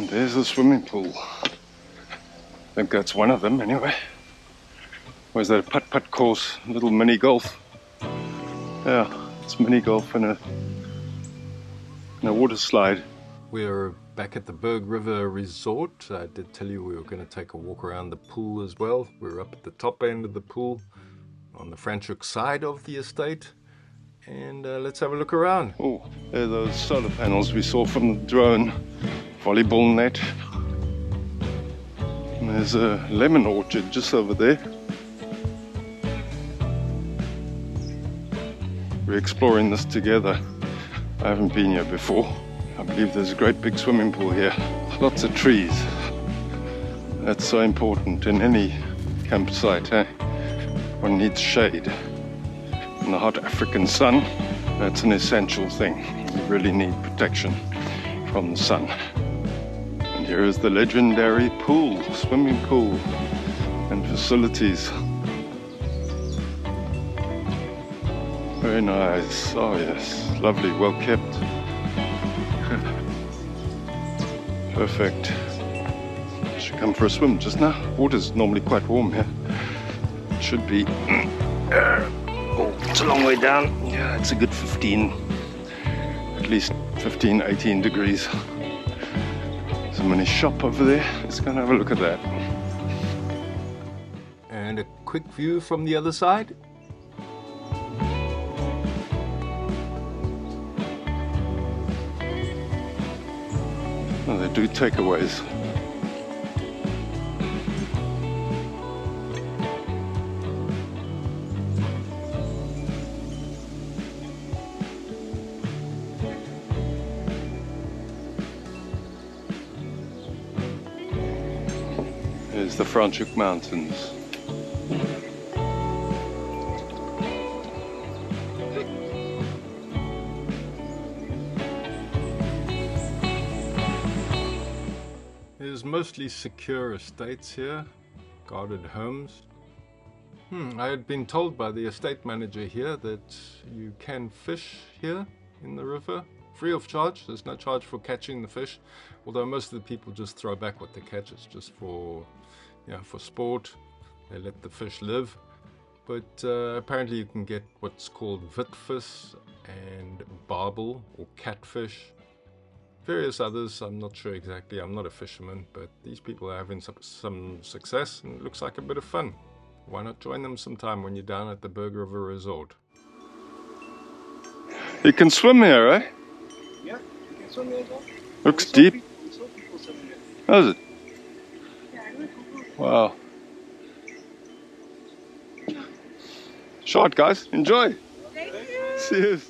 And there's a swimming pool. I think that's one of them anyway. Or is that a putt-putt course? A little mini golf. Yeah, it's mini golf and a water slide. We're back at the Berg River Resort. I did tell you we were going to take a walk around the pool as well. We're up at the top end of the pool on the Franschhoek side of the estate. And let's have a look around. Oh, there are those solar panels we saw from the drone. Volleyball net. And there's a lemon orchard just over there. We're exploring this together. I haven't been here before. I believe there's a great big swimming pool here. Lots of trees. That's so important in any campsite, eh? One needs shade. In the hot African sun, that's an essential thing. You really need protection from the sun. And here is the legendary pool, swimming pool and facilities. Very nice. Oh yes, lovely, well kept. Perfect. Should come for a swim just now. Water's normally quite warm here. It should be. Oh, it's a long way down. Yeah, it's a good 15, at least 15, 18 degrees. There's a mini shop over there. Let's go and have a look at that. And a quick view from the other side. Oh, they do takeaways. There's the Franschhoek Mountains. There's mostly secure estates here, guarded homes. I had been told by the estate manager here that you can fish here in the river, free of charge. There's no charge for catching the fish, although most of the people just throw back what they catch. It's just for, for sport. They let the fish live. But apparently you can get what's called witvis and barbel or catfish. Various others, I'm not sure exactly. I'm not a fisherman, but these people are having some success and it looks like a bit of fun. Why not join them sometime when you're down at the Berg River Resort? You can swim here, eh? Yeah, you can swim here as well. Looks deep. People swimming here. How is it? Yeah, I know. Wow. Short, guys. Enjoy. Thank you. See you.